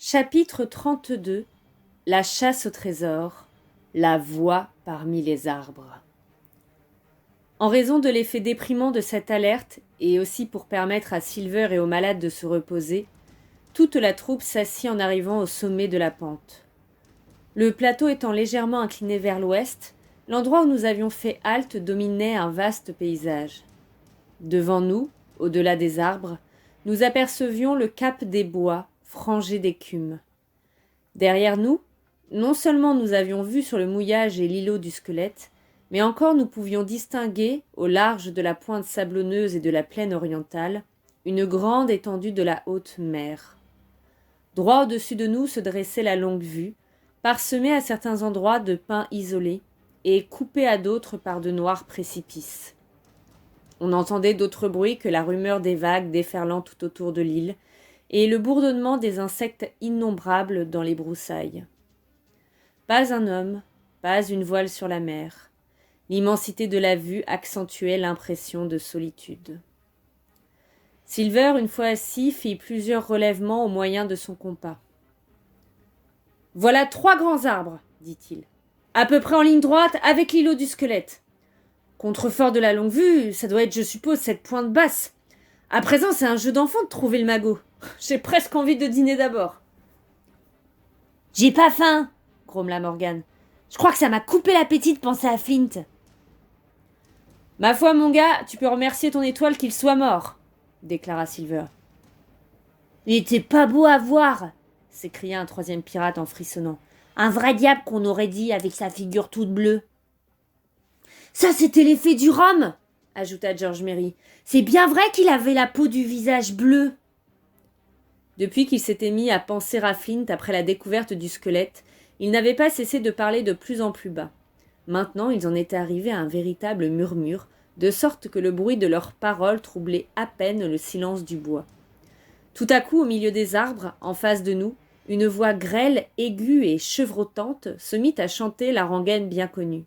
Chapitre 32. La chasse au trésor. La voix parmi les arbres. En raison de l'effet déprimant de cette alerte, et aussi pour permettre à Silver et aux malades de se reposer, toute la troupe s'assit en arrivant au sommet de la pente. Le plateau étant légèrement incliné vers l'ouest, l'endroit où nous avions fait halte dominait un vaste paysage. Devant nous, au-delà des arbres, nous apercevions le cap des bois, frangé d'écume. Derrière nous, non seulement nous avions vu sur le mouillage et l'îlot du squelette, mais encore nous pouvions distinguer, au large de la pointe sablonneuse et de la plaine orientale, une grande étendue de la haute mer. Droit au-dessus de nous se dressait la longue vue, parsemée à certains endroits de pins isolés et coupée à d'autres par de noirs précipices. On n'entendait d'autre bruit que la rumeur des vagues déferlant tout autour de l'île, et le bourdonnement des insectes innombrables dans les broussailles. Pas un homme, pas une voile sur la mer. L'immensité de la vue accentuait l'impression de solitude. Silver, une fois assis, fit plusieurs relèvements au moyen de son compas. « Voilà 3 grands arbres, dit-il, à peu près en ligne droite avec l'îlot du squelette. Contrefort de la longue vue, ça doit être, je suppose, cette pointe basse. À présent, c'est un jeu d'enfant de trouver le magot. J'ai presque envie de dîner d'abord. »« J'ai pas faim, grommela Morgan. Je crois que ça m'a coupé l'appétit de penser à Flint. »« Ma foi, mon gars, tu peux remercier ton étoile qu'il soit mort, déclara Silver. »« Il était pas beau à voir, s'écria un 3e pirate en frissonnant. Un vrai diable qu'on aurait dit avec sa figure toute bleue. »« Ça, c'était l'effet du rhum, ajouta George Merry. C'est bien vrai qu'il avait la peau du visage bleu. » Depuis qu'il s'était mis à penser à Flint après la découverte du squelette, il n'avait pas cessé de parler de plus en plus bas. Maintenant, ils en étaient arrivés à un véritable murmure, de sorte que le bruit de leurs paroles troublait à peine le silence du bois. Tout à coup, au milieu des arbres, en face de nous, une voix grêle, aiguë et chevrotante se mit à chanter la rengaine bien connue.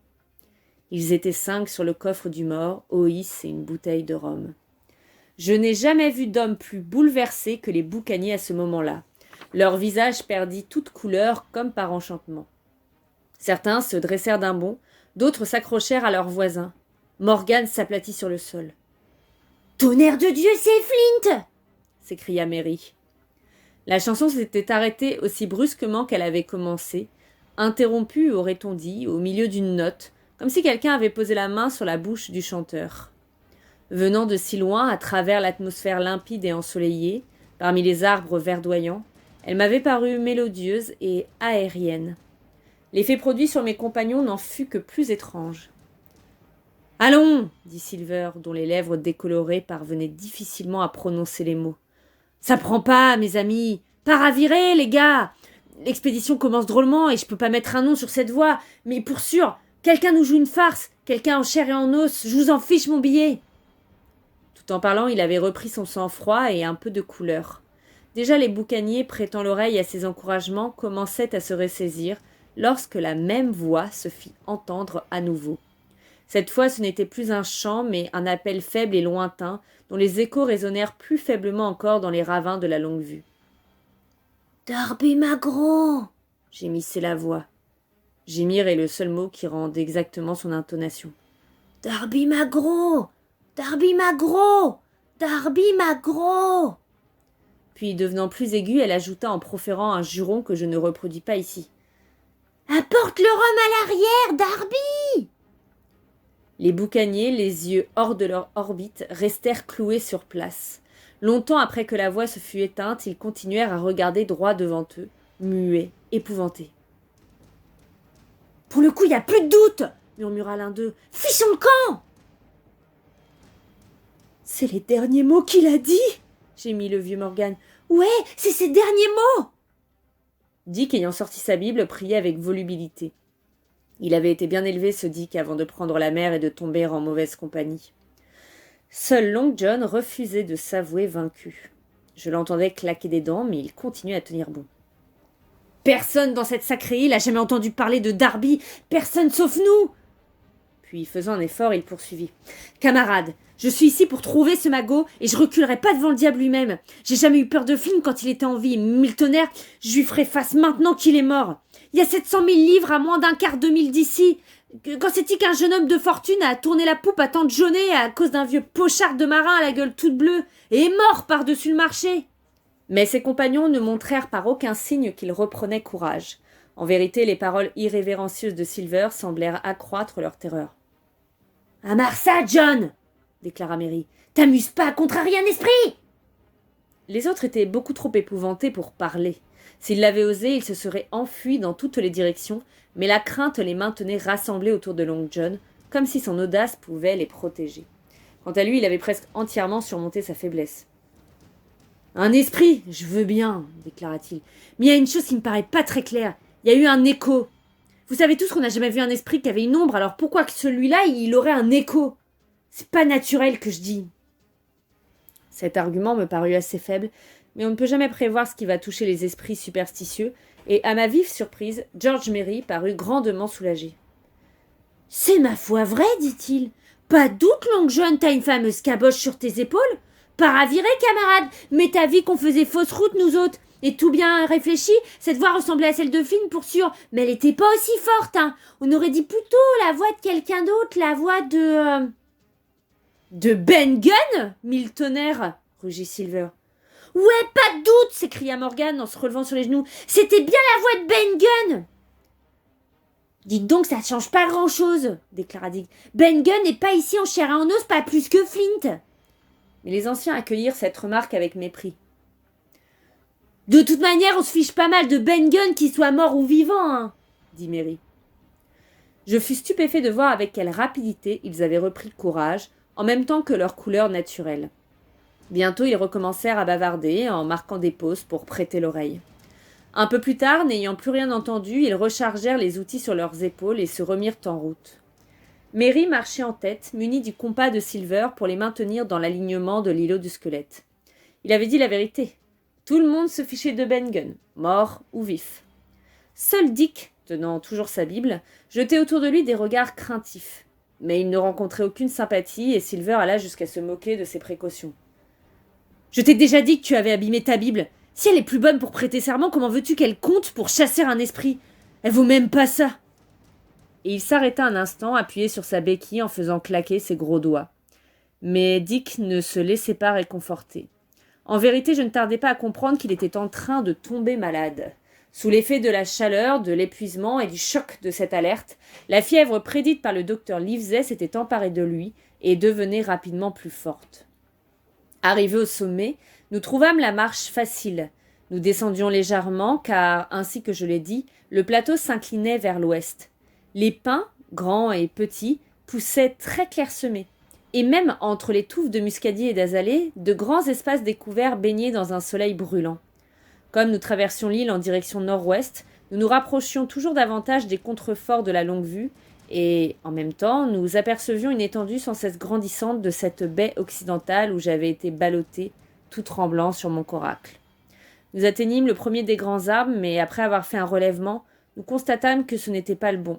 Ils étaient 5 sur le coffre du mort, Oïs et une bouteille de rhum. Je n'ai jamais vu d'hommes plus bouleversés que les boucaniers à ce moment-là. Leur visage perdit toute couleur comme par enchantement. Certains se dressèrent d'un bond, d'autres s'accrochèrent à leurs voisins. Morgan s'aplatit sur le sol. « Tonnerre de Dieu, c'est Flint !» s'écria Merry. La chanson s'était arrêtée aussi brusquement qu'elle avait commencé, interrompue, aurait-on dit, au milieu d'une note, comme si quelqu'un avait posé la main sur la bouche du chanteur. Venant de si loin, à travers l'atmosphère limpide et ensoleillée, parmi les arbres verdoyants, elle m'avait paru mélodieuse et aérienne. L'effet produit sur mes compagnons n'en fut que plus étrange. « Allons !» dit Silver, dont les lèvres décolorées parvenaient difficilement à prononcer les mots. « Ça prend pas, mes amis. Pas à virer, les gars. L'expédition commence drôlement et je peux pas mettre un nom sur cette voie, mais pour sûr, quelqu'un nous joue une farce, quelqu'un en chair et en os, je vous en fiche mon billet. » Tout en parlant, il avait repris son sang-froid et un peu de couleur. Déjà les boucaniers, prêtant l'oreille à ses encouragements, commençaient à se ressaisir lorsque la même voix se fit entendre à nouveau. Cette fois, ce n'était plus un chant, mais un appel faible et lointain, dont les échos résonnèrent plus faiblement encore dans les ravins de la longue vue. « Darby Magro !» gémissait la voix. Gémir est le seul mot qui rende exactement son intonation. « Darby Magro ! Darby Magro ! Darby Magro !» Puis, devenant plus aiguë, elle ajouta en proférant un juron que je ne reproduis pas ici. « Apporte le rhum à l'arrière, Darby !» Les boucaniers, les yeux hors de leur orbite, restèrent cloués sur place. Longtemps après que la voix se fut éteinte, ils continuèrent à regarder droit devant eux, muets, épouvantés. « Pour le coup, il n'y a plus de doute !» murmura l'un d'eux. « Fichons le camp !»« C'est les derniers mots qu'il a dit !» gémit le vieux Morgan. « Ouais, c'est ses derniers mots !» Dick, ayant sorti sa Bible, priait avec volubilité. Il avait été bien élevé, ce Dick, avant de prendre la mer et de tomber en mauvaise compagnie. Seul Long John refusait de s'avouer vaincu. Je l'entendais claquer des dents, mais il continuait à tenir bon. « Personne dans cette sacrée île n'a jamais entendu parler de Darby, personne sauf nous !» Puis, faisant un effort, il poursuivit. « Camarade, je suis ici pour trouver ce magot et je reculerai pas devant le diable lui-même. J'ai jamais eu peur de Flynn quand il était en vie. Miltoner, je lui ferai face maintenant qu'il est mort. Il y a 700 000 livres à moins d'un quart de mille d'ici. Quand c'est-il qu'un jeune homme de fortune a tourné la poupe à tant de jaunets à cause d'un vieux pochard de marin à la gueule toute bleue et est mort par-dessus le marché ?» Mais ses compagnons ne montrèrent par aucun signe qu'ils reprenaient courage. En vérité, les paroles irrévérencieuses de Silver semblèrent accroître leur terreur. « Amarre ça, John !» déclara Mary. « T'amuses pas à contrarier un esprit !» Les autres étaient beaucoup trop épouvantés pour parler. S'ils l'avaient osé, ils se seraient enfuis dans toutes les directions, mais la crainte les maintenait rassemblés autour de Long John, comme si son audace pouvait les protéger. Quant à lui, il avait presque entièrement surmonté sa faiblesse. « Un esprit, je veux bien, » déclara-t-il. « Mais il y a une chose qui me paraît pas très claire. Il y a eu un écho. Vous savez tous qu'on n'a jamais vu un esprit qui avait une ombre, alors pourquoi que celui-là, il aurait un écho ? C'est pas naturel que je dis. » Cet argument me parut assez faible, mais on ne peut jamais prévoir ce qui va toucher les esprits superstitieux, et à ma vive surprise, George Merry parut grandement soulagé. « C'est ma foi vrai, dit-il. Pas doute, Long John, t'as une fameuse caboche sur tes épaules. Pas raviré, camarade, mais t'as vu qu'on faisait fausse route, nous autres. Et tout bien réfléchi, cette voix ressemblait à celle de Flynn pour sûr, mais elle était pas aussi forte, hein. On aurait dit plutôt la voix de quelqu'un d'autre, la voix de... De Ben Gunn, Miltoner, rugit Silver. Ouais, pas de doute, s'écria Morgan en se relevant sur les genoux. C'était bien la voix de Ben Gunn. Dites donc, ça change pas grand-chose, déclara Dick. Ben Gunn n'est pas ici en chair et en os, pas plus que Flint. Mais les anciens accueillirent cette remarque avec mépris. De toute manière, on se fiche pas mal de Ben Gunn, qu'il soit mort ou vivant, hein, dit Mary. Je fus stupéfait de voir avec quelle rapidité ils avaient repris courage, en même temps que leur couleur naturelle. Bientôt, ils recommencèrent à bavarder, en marquant des pauses pour prêter l'oreille. Un peu plus tard, n'ayant plus rien entendu, ils rechargèrent les outils sur leurs épaules et se remirent en route. Mary marchait en tête, muni du compas de Silver pour les maintenir dans l'alignement de l'îlot du squelette. Il avait dit la vérité. Tout le monde se fichait de Ben Gunn, mort ou vif. Seul Dick, tenant toujours sa Bible, jetait autour de lui des regards craintifs. Mais il ne rencontrait aucune sympathie et Silver alla jusqu'à se moquer de ses précautions. « Je t'ai déjà dit que tu avais abîmé ta Bible. Si elle est plus bonne pour prêter serment, comment veux-tu qu'elle compte pour chasser un esprit ? Elle vaut même pas ça !» Et il s'arrêta un instant, appuyé sur sa béquille en faisant claquer ses gros doigts. Mais Dick ne se laissait pas réconforter. En vérité, je ne tardais pas à comprendre qu'il était en train de tomber malade. Sous l'effet de la chaleur, de l'épuisement et du choc de cette alerte, la fièvre prédite par le docteur Livesey s'était emparée de lui et devenait rapidement plus forte. Arrivés au sommet, nous trouvâmes la marche facile. Nous descendions légèrement car, ainsi que je l'ai dit, le plateau s'inclinait vers l'ouest. Les pins, grands et petits, poussaient très clairsemés. Et même entre les touffes de muscadiers et d'azalées, de grands espaces découverts baignaient dans un soleil brûlant. Comme nous traversions l'île en direction nord-ouest, nous nous rapprochions toujours davantage des contreforts de la longue-vue, et, en même temps, nous apercevions une étendue sans cesse grandissante de cette baie occidentale où j'avais été ballotté, tout tremblant sur mon coracle. Nous atteignîmes le premier des grands arbres, mais après avoir fait un relèvement, nous constatâmes que ce n'était pas le bon.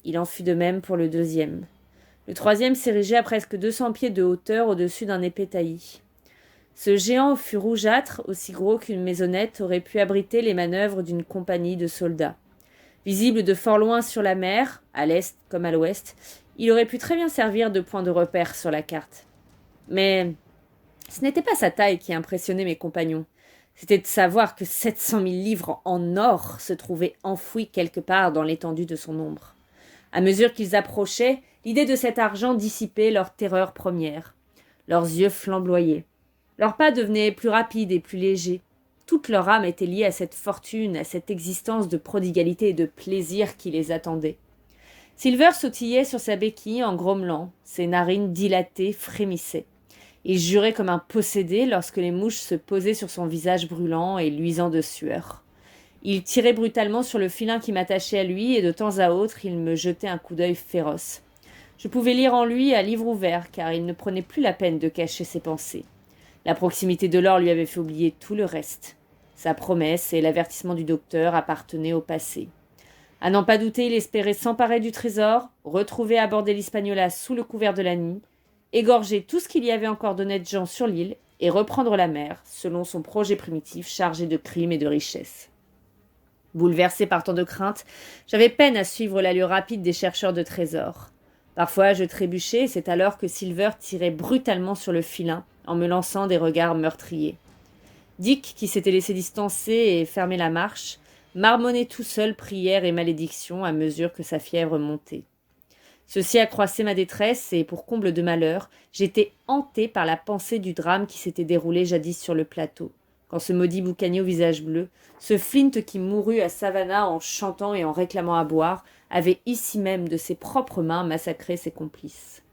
Il en fut de même pour le deuxième. Le troisième s'érigeait à presque 200 pieds de hauteur au-dessus d'un épais taillis. Ce géant fut rougeâtre, aussi gros qu'une maisonnette aurait pu abriter les manœuvres d'une compagnie de soldats. Visible de fort loin sur la mer, à l'est comme à l'ouest, il aurait pu très bien servir de point de repère sur la carte. Mais ce n'était pas sa taille qui impressionnait mes compagnons. C'était de savoir que 700 000 livres en or se trouvaient enfouis quelque part dans l'étendue de son ombre. À mesure qu'ils approchaient, l'idée de cet argent dissipait leur terreur première. Leurs yeux flamboyaient. Leurs pas devenaient plus rapides et plus légers. Toute leur âme était liée à cette fortune, à cette existence de prodigalité et de plaisir qui les attendait. Silver sautillait sur sa béquille en grommelant. Ses narines dilatées frémissaient. Il jurait comme un possédé lorsque les mouches se posaient sur son visage brûlant et luisant de sueur. Il tirait brutalement sur le filin qui m'attachait à lui et de temps à autre il me jetait un coup d'œil féroce. Je pouvais lire en lui à livre ouvert car il ne prenait plus la peine de cacher ses pensées. La proximité de l'or lui avait fait oublier tout le reste. Sa promesse et l'avertissement du docteur appartenaient au passé. À n'en pas douter, il espérait s'emparer du trésor, retrouver à bord de l'Hispaniola sous le couvert de la nuit, égorger tout ce qu'il y avait encore d'honnêtes gens sur l'île et reprendre la mer, selon son projet primitif chargé de crimes et de richesses. Bouleversé par tant de craintes, j'avais peine à suivre l'allure rapide des chercheurs de trésors. Parfois, je trébuchais et c'est alors que Silver tirait brutalement sur le filin, en me lançant des regards meurtriers. Dick, qui s'était laissé distancer et fermer la marche, marmonnait tout seul prières et malédictions à mesure que sa fièvre montait. Ceci accroissait ma détresse et, pour comble de malheur, j'étais hanté par la pensée du drame qui s'était déroulé jadis sur le plateau, quand ce maudit boucanier au visage bleu, ce Flint qui mourut à Savannah en chantant et en réclamant à boire, avait ici même de ses propres mains massacré ses complices.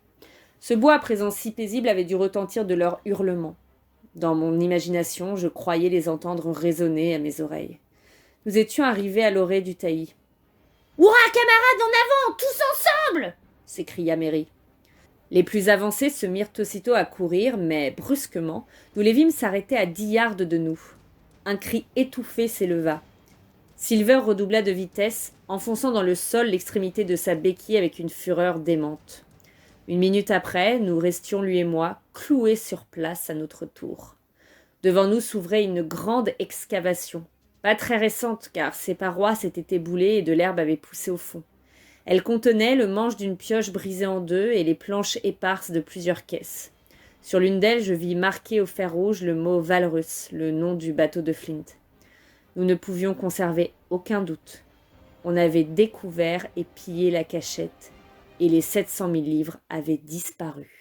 Ce bois à présent si paisible avait dû retentir de leurs hurlements. Dans mon imagination, je croyais les entendre résonner à mes oreilles. Nous étions arrivés à l'orée du taillis. « Hurrah, camarades, en avant, tous ensemble !» s'écria Mary. Les plus avancés se mirent aussitôt à courir, mais brusquement, nous les vîmes s'arrêter à 10 yards de nous. Un cri étouffé s'éleva. Silver redoubla de vitesse, enfonçant dans le sol l'extrémité de sa béquille avec une fureur démente. Une minute après, nous restions, lui et moi, cloués sur place à notre tour. Devant nous s'ouvrait une grande excavation, pas très récente car ses parois s'étaient éboulées et de l'herbe avait poussé au fond. Elle contenait le manche d'une pioche brisée en deux et les planches éparses de plusieurs caisses. Sur l'une d'elles, je vis marqué au fer rouge le mot Walrus, le nom du bateau de Flint. Nous ne pouvions conserver aucun doute. On avait découvert et pillé la cachette, et les 700 000 livres avaient disparu.